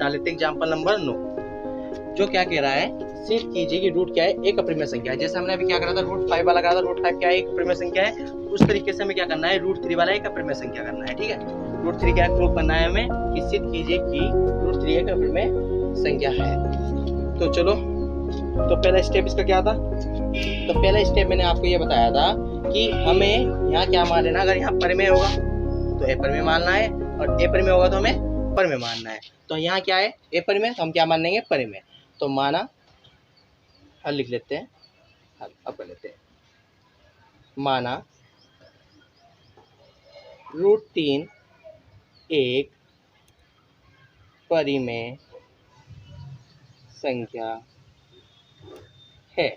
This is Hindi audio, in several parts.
निकाल लेते हैं एग्जाम्पल नंबर 9, जो क्या कह रहा है, सिद्ध कीजिए कि रूट क्या है, एक अपरिमेय संख्या है। जैसे हमने अभी क्या करा था, रूट 5 वाला करा था, रूट 5 क्या है, एक अपरिमेय संख्या है। उस तरीके से हमें क्या करना है, रूट 3 वाला एक अपरिमेय संख्या करना है। ठीक है, रूट 3 क्या प्रूव करना है हमें कि सिद्ध कीजिए कि रूट 3 एक अपरिमेय संख्या है। तो चलो, तो पहला स्टेप इसका क्या था, तो पहला स्टेप मैंने आपको ये बताया था कि हमें यहाँ क्या मान लेना, अगर यहाँ परिमेय होगा तो अपरिमेय मानना है, और अपरिमेय होगा तो हमें परिमेय मानना है। तो यहाँ क्या है, अपरिमेय, तो हम क्या मान लेंगे, परिमेय। तो माना, हल लिख लेते हैं, हल अब कर लेते हैं। माना रूट 3 एक परिमेय संख्या है।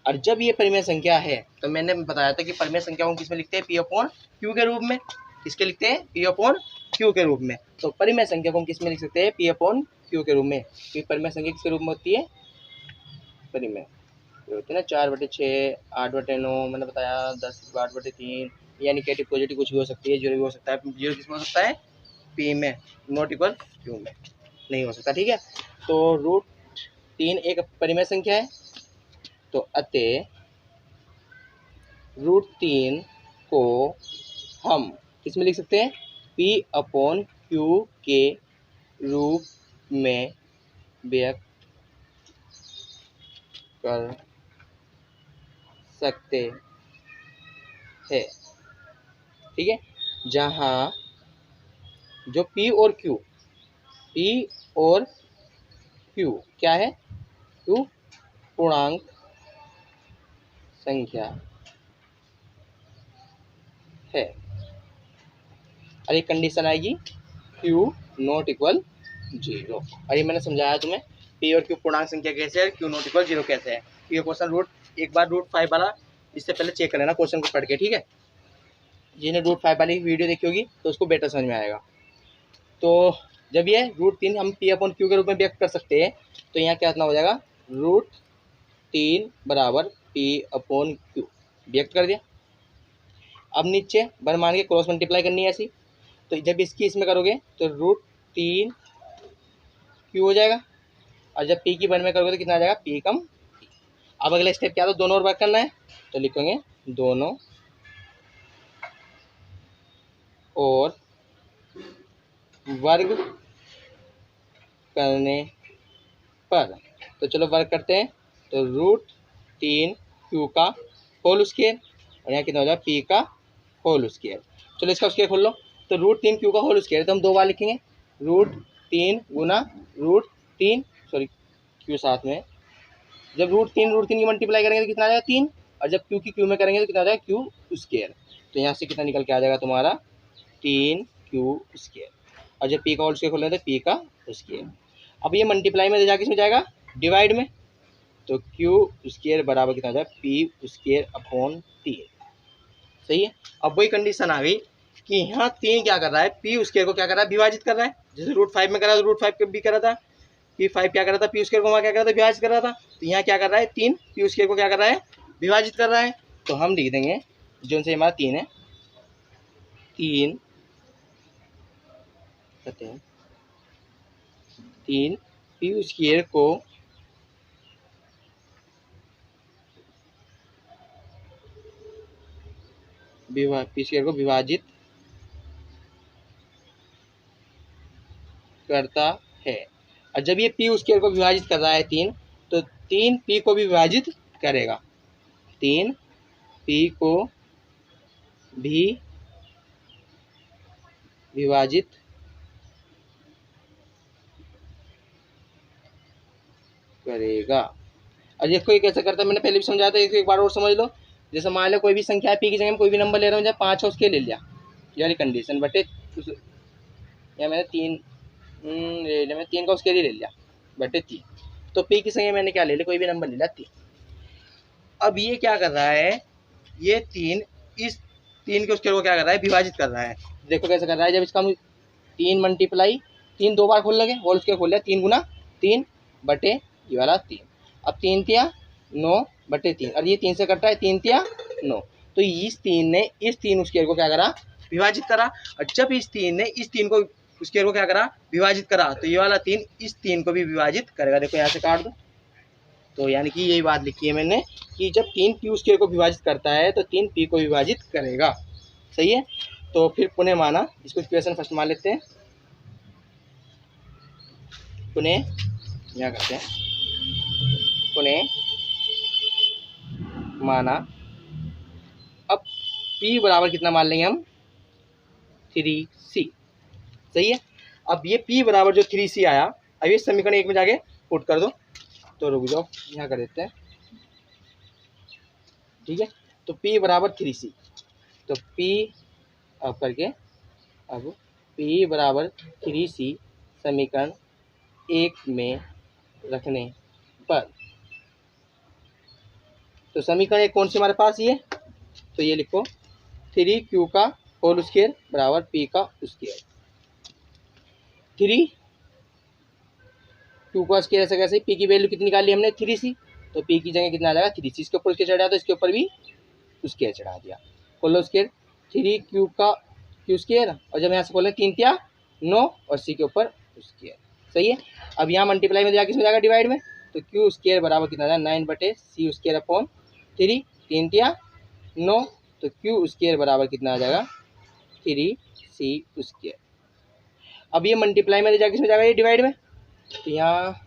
और जब ये परिमेय संख्या है तो मैंने बताया था कि परिमेय संख्या को किसमें लिखते हैं, पी अपॉन क्यू के रूप में। किसके लिखते हैं, पी अपॉन क्यू के रूप में। तो परिमेय संख्या को हम किसमें लिख सकते हैं, पी अपॉन क्यू के रूप में। क्योंकि परिमेय संख्या किसके रूप में होती है, परिमेय होती है ना, 4/6, 8/9, मैंने बताया 10/8/3, या निगेटिव पॉजिटिव कुछ भी हो सकती है, जीरो भी हो सकता है। जीरो किसमें हो सकता है, पी में, नॉट इक्वल क्यू में नहीं हो सकता। ठीक है, तो रूट 3 एक परिमेय संख्या है, तो अतः रूट 3 को हम किसमें लिख सकते हैं, पी अपॉन क्यू के रूप में व्यक्त कर सकते हैं। ठीक है, जहाँ जो P और Q क्या है, Q पूर्णांक संख्या है, और एक कंडीशन आएगी Q नॉट इक्वल 0। और ये मैंने समझाया तुम्हें, P और Q पूर्णांक संख्या कैसे है, Q नॉट इक्वल 0 कैसे है। ये क्वेश्चन एक बार रूट 5 वाला इससे पहले चेक कर लेना क्वेश्चन को पढ़ के। ठीक है, जिन्हें रूट 5 वाली वीडियो देखी होगी तो उसको बेटर समझ में आएगा। तो जब ये रूट 3 हम P अपॉन क्यू के रूप में व्यक्त कर सकते हैं, तो यहाँ क्या इतना हो जाएगा, रूट 3 बराबर P अपॉन क्यू व्यक्त कर दिया। अब नीचे वन मान के क्रॉस मल्टीप्लाई करनी है ऐसी, तो जब इसकी इसमें करोगे तो रूट 3 क्यू हो जाएगा, और जब P की वन में करोगे तो कितना आ जाएगा, P कम। अब अगला स्टेप क्या था, दोनों और वर्क करना है, तो लिखेंगे दोनों और वर्ग करने पर। तो चलो वर्ग करते हैं, तो रूट 3 क्यू का होल स्क्वायर, और यहाँ कितना हो जाएगा, P का होल स्क्वायर। चलो इसका स्क्वायर खोल लो, तो रूट 3 क्यू का होल स्क्वायर तो हम 2 बार लिखेंगे, रूट 3 गुना रूट 3, सॉरी क्यू साथ में। जब रूट 3 की मल्टीप्लाई करेंगे तो कितना आ जाएगा, 3, और जब क्यू की क्यू में करेंगे तो कितना आ जाएगा, क्यू स्क्वायर। तो यहाँ से कितना निकल के आ जाएगा तुम्हारा, 3 क्यू स्क्वायर, और जब P का होल स्क्वायर खोल लेते हैं, P का स्क्वायर। अब ये मल्टीप्लाई में जाके इसमें जाएगा डिवाइड में, तो क्यू स्क्वायर बराबर कितना आ जाएगा, P स्क्वायर अपॉन 3। सही है, अब वही कंडीशन आ गई कि यहाँ 3 क्या कर रहा है, P स्क्वायर को क्या कर रहा है, विभाजित कर रहा है। जैसे रूट 5 में करा था, रूट 5 भी करा था, P5 क्या कर रहा था, P स्क्वायर को वहाँ क्या कर रहा था, विभाजित कर रहा था। तो यहाँ क्या कर रहा है, 3 P स्क्वायर को क्या कर रहा है, विभाजित कर रहा है। तो हम लिख देंगे जो से हमारा 3 है, 3 P स्क्वायर को विभाजित करता है। और जब ये P स्क्वायर को विभाजित कर रहा है 3, तो 3 P को भी विभाजित करेगा, 3 P को भी विभाजित करेगा। और देखो ये कैसे करता है, मैंने पहले भी समझाया था, एक बार और समझ लो। जैसे मान लो कोई भी संख्या है, P की जगह में कोई भी नंबर ले रहा हूँ, जब 5 है उसके ले लिया, ये वाली कंडीशन बटे, या मैंने 3 ले लिया, मैं 3 का उसके लिए ले लिया बटे 3, तो P की जगह मैंने क्या ले लिया, कोई भी नंबर ले लिया 3। अब ये क्या कर रहा है, ये 3 इस 3 के उसके को क्या कर रहा है, विभाजित कर रहा है। देखो कैसे कर रहा है, जब इसका 3 मल्टीप्लाई, 3 2 बार खोल लगे, होल स्क्वायर खोल लिया, 3 गुना 3 बटे ये वाला 3, अब 3 तिया 9 बटे 3, और ये 3 से कटता है, 3 तिया 9। तो इस 3 ने इस 3 स्क्वायर को क्या करा, विभाजित करा। और जब इस 3 ने इस 3 को स्क्वायर को क्या करा, विभाजित करा, तो ये वाला 3 इस 3 को भी विभाजित करेगा। देखो यहाँ से काट दो, तो यानी कि यही बात लिखी है मैंने कि जब 3 क्यू स्क्वायर को विभाजित करता है तो 3 पी को विभाजित करेगा। सही है। तो फिर पुनः माना, इसको इक्वेशन फर्स्ट मान लेते हैं, पुनः यहाँ करते हैं, पुनः माना। अब P बराबर कितना मान लेंगे हम, 3C। सही है। अब ये P बराबर जो 3C आया, अब ये समीकरण 1 में जाके पुट कर दो। तो रुक जाओ, यहाँ कर देते हैं, ठीक है। तो P बराबर 3C, तो P अब करके, अब P बराबर 3C समीकरण 1 में रखने पर, तो समीकरण 1 कौन सी हमारे पास, ये, तो ये लिखो 3Q का होल स्क्वायर बराबर P का स्क्वायर। 3Q का स्क्वायर ऐसा कैसे, P की वैल्यू कितनी निकाली हमने, 3C, तो P की जगह कितना आ जाएगा, 3C। इसके ऊपर स्क्वायर चढ़ा, तो इसके ऊपर भी स्क्वायर चढ़ा दिया, खोलो स्क्वायर, 3Q का Q स्क्वायर, और जब यहाँ से खोलें 3 क्या 9, और C के ऊपर स्क्वायर। सही है। अब यहाँ मल्टीप्लाई में जाकर किसमें जाएगा, डिवाइड में, तो Q स्क्वायर बराबर कितना आ जाएगा, 9/C स्क्वायर अपॉन 3, 3 क्या 9, तो Q स्क्वायर बराबर कितना आ जाएगा, 3C स्क्वायर। अब ये मल्टीप्लाई में जाकर किसमें जाएगा, ये डिवाइड में, तो यहाँ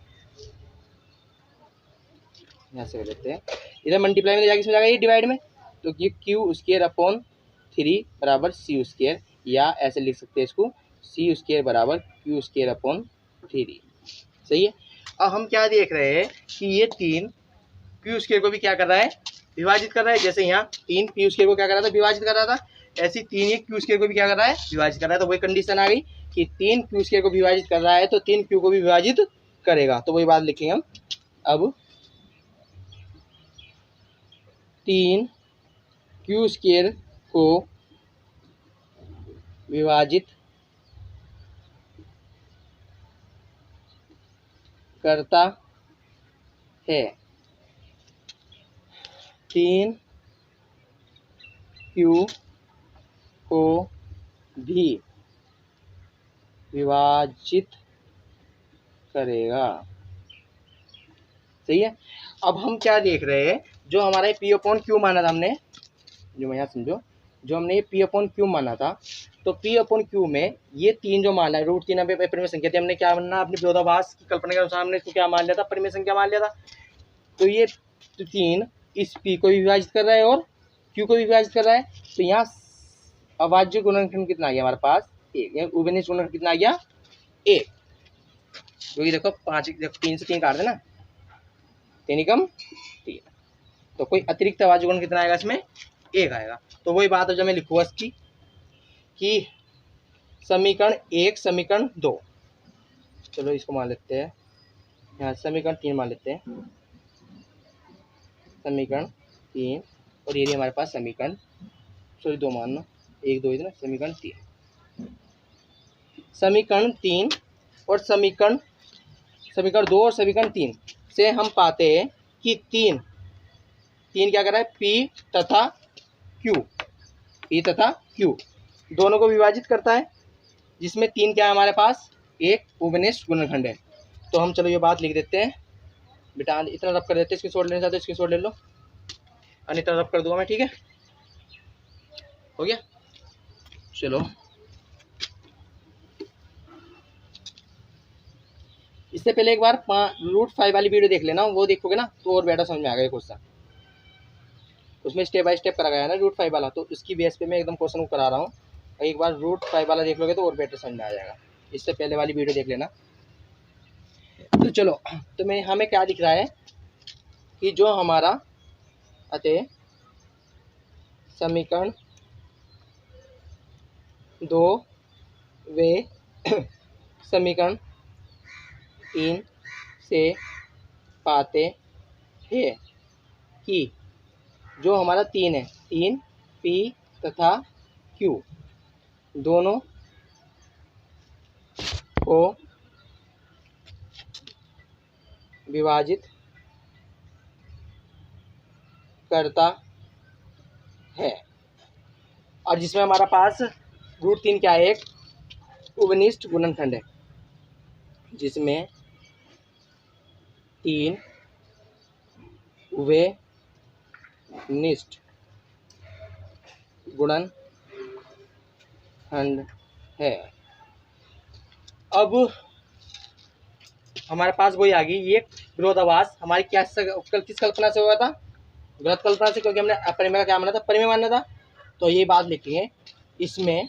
से कर देते हैं, इधर मल्टीप्लाई में जाकर किसमें जाएगा, ये डिवाइड में, तो ये Q स्क्वायर अपॉन 3 बराबर C स्क्वायर, या ऐसे लिख सकते हैं इसको, C स्क्वायर बराबर Q स्क्वायर अपॉन 3। सही है। अब हम क्या देख रहे हैं कि ये 3 Q स्क्वायर को भी क्या कर रहा है, विभाजित कर रहा है। जैसे यहाँ 3 P स्क्वायर को क्या कर रहा था, विभाजित कर रहा था, ऐसी 3 ये Q स्क्वायर को भी क्या कर रहा है, विभाजित कर रहा है। तो वही कंडीशन आ गई कि 3 Q स्क्वायर को विभाजित कर रहा है तो 3 Q को भी विभाजित करेगा। तो वही बात लिखेंगे हम, अब 3 Q स्क्वायर को विभाजित करता है, 3 Q को भी विभाजित करेगा। सही है। अब हम क्या देख रहे हैं, जो हमारा P अपॉन Q माना था हमने, जो मैं यहाँ समझो, जो हमने ये P अपॉन Q माना था, तो P अपॉन Q में ये 3 जो माना है, √3 परिमेय संख्या थी, हमने क्या माना, अपनी विरोधाभास की कल्पना के अनुसार हमने इसको क्या मान लिया था, परिमेय संख्या मान लिया था। तो ये 3 इस P को भी विभाजित कर रहा है और Q को भी विभाजित कर रहा है। तो यहाँ अभाज्य गुणनखंड कितना आ गया हमारे पास, 1, उभयनिष्ठ गुणनखंड कितना आ गया, 1, क्योंकि देखो 5, 3 से 3 काट देना, 3 कम 3, तो कोई अतिरिक्त अभाज्य गुणन कितना आएगा, इसमें 1 आएगा। तो वही बात है जो मैं लिखूँगा इसकी, कि समीकरण 1 समीकरण 2, चलो इसको मान लेते हैं, यहाँ समीकरण 3 मान लेते हैं, समीकरण 3, और ये हमारे पास समीकरण 2 मानना, 1 2 इतना, समीकरण 3, समीकरण 3 और समीकरण 2 और समीकरण 3 से हम पाते हैं कि 3 क्या कर रहा है, P तथा Q दोनों को विभाजित करता है, जिसमें 3 क्या है हमारे पास, एक उभयनिष्ठ गुणनखंड है। तो हम चलो ये बात लिख देते हैं, बेटा इतना रब कर देते हैं, इसकी शॉर्ट लेना चाहते हो इसकी शॉर्ट ले लो, और इतना रब कर दूंगा मैं, ठीक है, हो गया। चलो इससे पहले एक बार √5 वाली वीडियो देख लेना, वो देखोगे ना तो और बेटा समझ में आ गया क्वेश्चन, उसमें स्टेप बाय स्टेप करा गया है ना √5 वाला, तो उसकी बेस पे मैं एकदम क्वेश्चन को करा रहा हूँ। एक बार √5 वाला देख लोगे तो और बेटर समझ में आ जाएगा, इससे पहले वाली वीडियो देख लेना। तो चलो, तो मैं हमें क्या दिख रहा है कि जो हमारा अतः समीकरण 2 वे समीकरण 3 से पाते हैं कि जो हमारा 3 है, 3 P तथा Q दोनों को विभाजित करता है, और जिसमें हमारा पास √3 क्या है, एक उभयनिष्ठ गुणनखंड है जिसमें 3 उभयनिष्ठ गुणनखंड है। अब हमारे पास वही आ गई, ये विरोधाभास हमारी क्या किस कल्पना से हुआ था? गलत कल्पना से, क्योंकि हमने अपरिमेय का क्या माना था? परिमेय माना था। तो ये बात लिखिए, इसमें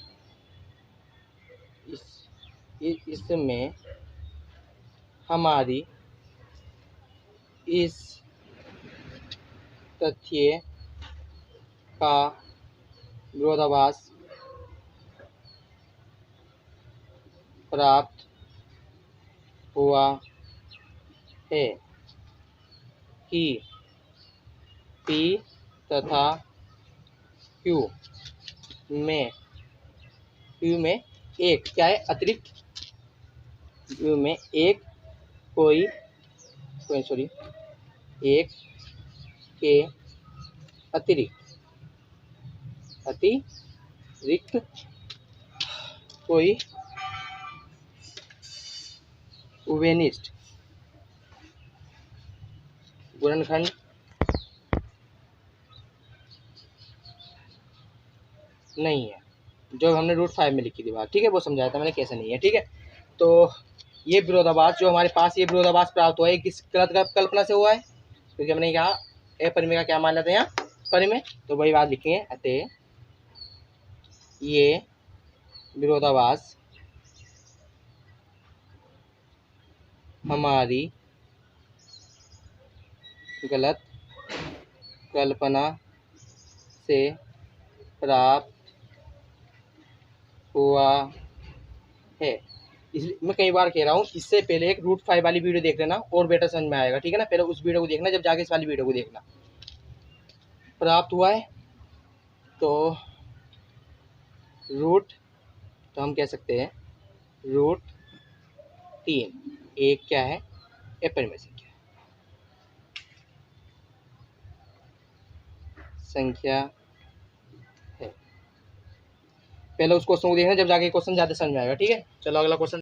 इसमें हमारी इस तथ्य का विरोधाभास प्राप्त हुआ है कि P तथा Q में एक क्या है? अतिरिक्त Q में एक एक के अतिरिक्त कोई उभयनिष्ठ गुणनखंड नहीं है, जो हमने रूट 5 में लिखी थी बात, ठीक है, वो समझाया था मैंने कैसे नहीं है, ठीक है। तो ये विरोधाभास जो हमारे पास ये विरोधाभास प्राप्त हुआ है, किस गलत कल्पना से हुआ है? क्योंकि हमने कहा अपरिमेय का क्या मान लेते हैं यहाँ? परिमेय। तो वही बात लिखेंगे, अतः ये विरोधाभास हमारी गलत कल्पना से प्राप्त हुआ है। इसलिए मैं कई बार कह रहा हूँ, इससे पहले एक रूट 5 वाली वीडियो देख लेना और बेटर समझ में आएगा, ठीक है ना। पहले उस वीडियो को देखना, जब जाके इस वाली वीडियो को देखना। प्राप्त हुआ है तो तो हम कह सकते हैं रूट 3 एक क्या है? अपरिमेय संख्या है। पहले उस क्वेश्चन को देखना, जब जाके क्वेश्चन ज़्यादा समझ में आएगा, ठीक है। चलो अगला क्वेश्चन